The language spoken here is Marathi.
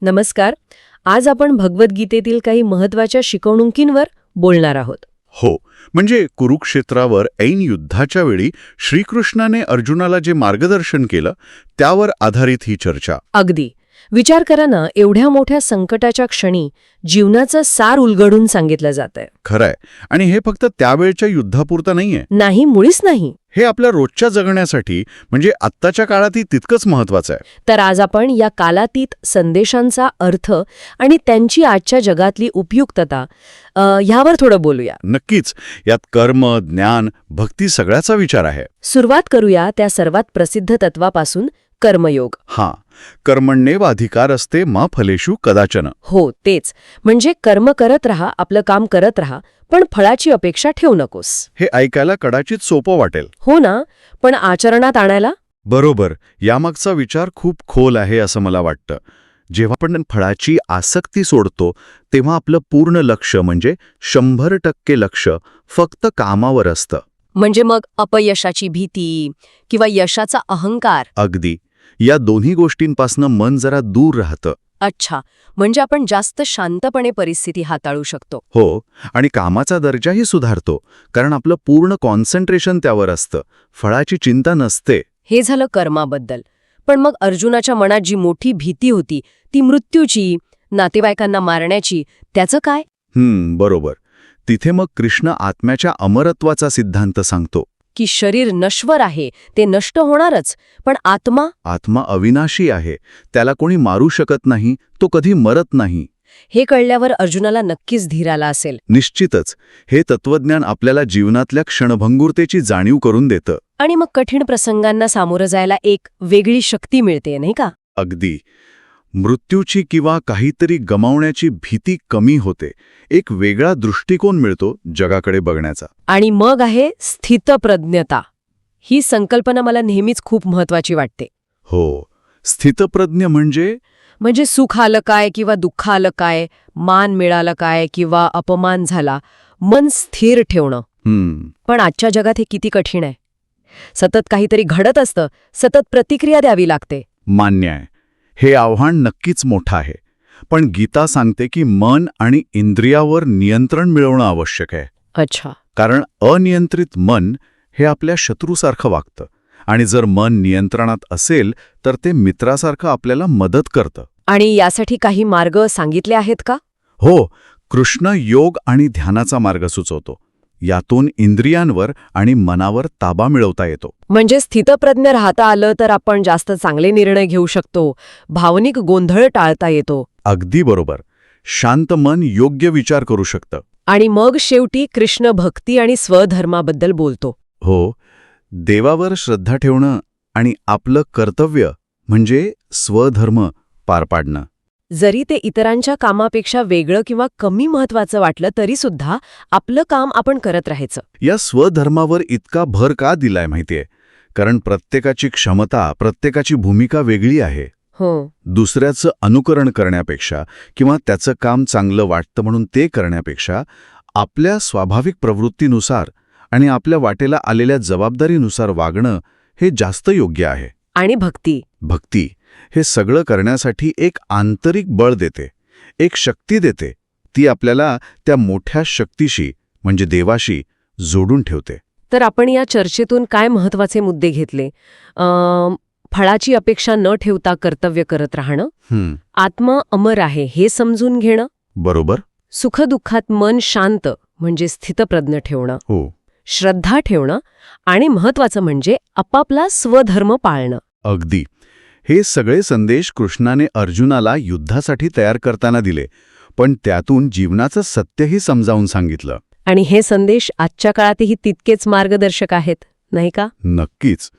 नमस्कार. आज आपण भगवद्गीतेतील काही महत्वाच्या शिकवणुकींवर बोलणार आहोत. हो, म्हणजे कुरुक्षेत्रावर ऐन युद्धाच्या वेळी श्रीकृष्णाने अर्जुनाला जे मार्गदर्शन केलं त्यावर आधारित ही चर्चा. अगदी. विचार करा ना, एवढ्या मोठ्या संकटाच्या क्षणी जीवनाचं सार उलगडून सांगितलं जातंय. खरंय. आणि हे फक्त त्यावेळच्या युद्धापुरतं नाहीये. नाही, मुळीच नाही. हे आपल्या रोजच्या जगण्यासाठी म्हणजे आत्ताच्या काळातही तितकंच महत्वाचं आहे. तर आज आपण या कालातीत संदेशांचा अर्थ आणि त्यांची आजच्या जगातली उपयुक्तता ह्यावर थोडं बोलूया. नक्कीच. यात कर्म, ज्ञान, भक्ती सगळ्याचा विचार आहे. सुरुवात करूया त्या सर्वात प्रसिद्ध तत्वापासून, कर्मयोग. हां, कर्मण्येवाधिकार असते मा फलेषु कदाचन. हो, तेच. म्हणजे कर्म करत राहा, आपलं काम करत राहा, पण फळाची अपेक्षा ठेवू नकोस. हे ऐकायला कदाचित सोपं वाटेल. हो ना, पण आचरणात आणायला? बरोबर. यामागचा विचार खूप खोल आहे असं मला वाटतं. जेव्हा आपण फळाची आसक्ती सोडतो तेव्हा आपलं पूर्ण लक्ष म्हणजे 100% लक्ष फक्त कामावर असतं. म्हणजे मग अपयशाची भीती किंवा यशाचा अहंकार. अगदी. या दोन्ही गोष्टींपासनं मन जरा दूर राहतं. अच्छा, म्हणजे आपण जास्त शांतपणे परिस्थिती हाताळू शकतो. हो, आणि कामाचा दर्जाही सुधारतो, कारण आपलं पूर्ण कॉन्सन्ट्रेशन त्यावर असतं. फळाची चिंता नसते. हे झालं कर्माबद्दल. पण मग अर्जुनाच्या मनात जी मोठी भीती होती, ती मृत्यूची, नातेवाईकांना मारण्याची, त्याचं काय? बरोबर. तिथे मग कृष्ण आत्म्याच्या अमरत्वाचा सिद्धांत सांगतो. की शरीर नश्वर आहे, ते नष्ट होणारच, पण आत्मा अविनाशी आहे. त्याला कोणी मारू शकत नाही, तो कधी मरत नाही. हे कळल्यावर अर्जुनाला नक्कीच धीर आला असेल. निश्चितच. हे तत्वज्ञान आपल्याला जीवनातल्या क्षणभंगुरतेची जाणीव करून देतं. आणि मग कठीण प्रसंगांना सामोरं जायला एक वेगळी शक्ती मिळते, नाही का? अगदी. मृत्यूची किंवा काहीतरी गमावण्याची भीती कमी होते. एक वेगळा दृष्टिकोन मिळतो जगाकडे बघण्याचा. आणि मग आहे स्थितप्रज्ञता. ही संकल्पना मला नेहमीच खूप महत्वाची वाटते. हो, स्थितप्रज्ञ म्हणजे सुख आलं काय किंवा दुःख आलं काय, मान मिळालं काय किंवा अपमान झाला, मन स्थिर ठेवणं. पण आजच्या जगात हे किती कठीण आहे. सतत काहीतरी घडत असतं, सतत प्रतिक्रिया द्यावी लागते. मान्य आहे. हे आव्हान नक्कीच मोठं आहे. पण गीता सांगते की मन आणि इंद्रियावर नियंत्रण मिळवणं आवश्यक आहे. अच्छा. कारण अनियंत्रित मन हे आपल्या शत्रूसारखं वागतं, आणि जर मन नियंत्रणात असेल तर ते मित्रासारखं आपल्याला मदत करतं. आणि यासाठी काही मार्ग सांगितले आहेत का? हो, कृष्ण योग आणि ध्यानाचा मार्ग सुचवतो. यातून इंद्रियांवर आणि मनावर ताबा मिळवता येतो. म्हणजे स्थितप्रज्ञ राहता आलं तर आपण जास्त चांगले निर्णय घेऊ शकतो, भावनिक गोंधळ टाळता येतो. अगदी बरोबर. शांत मन योग्य विचार करू शकतं. आणि मग शेवटी कृष्ण भक्ती आणि स्वधर्माबद्दल बोलतो. हो, देवावर श्रद्धा ठेवणं आणि आपलं कर्तव्य म्हणजे स्वधर्म पार पाडणं. जरी ते इतरांच्या कामापेक्षा वेगळं किंवा कमी महत्वाचं वाटलं तरी सुद्धा आपलं काम आपण करत राहायचं. या स्वधर्मावर इतका भर का दिलाय माहितीये? कारण प्रत्येकाची क्षमता, प्रत्येकाची भूमिका वेगळी आहे. हो. दुसऱ्याचं अनुकरण करण्यापेक्षा किंवा त्याचं काम चांगलं वाटतं म्हणून ते करण्यापेक्षा आपल्या स्वाभाविक प्रवृत्तीनुसार आणि आपल्या वाटेला आलेल्या जबाबदारीनुसार वागणं हे जास्त योग्य आहे. आणि भक्ती हे सगळं करण्यासाठी एक आंतरिक बळ देते, एक शक्ती देते. ती आपल्याला त्या मोठ्या शक्तीशी म्हणजे देवाशी जोडून ठेवते. तर आपण या चर्चेतून काय महत्वाचे मुद्दे घेतले? फळाची अपेक्षा न ठेवता कर्तव्य करत राहणं, आत्मा अमर आहे हे समजून घेणं, बरोबर. सुखदुःखात मन शांत म्हणजे स्थितप्रज्ञ ठेवणं, हो, श्रद्धा ठेवणं, आणि महत्वाचं म्हणजे आपापला स्वधर्म पाळणं. अगदी. हे सगळे संदेश कृष्णाने अर्जुनाला युद्धासाठी तयार करताना दिले, पण त्यातून जीवनाचं सत्यही समजावून सांगितलं. आणि हे संदेश आजच्या काळातही तितकेच मार्गदर्शक आहेत, नाही का? नक्कीच.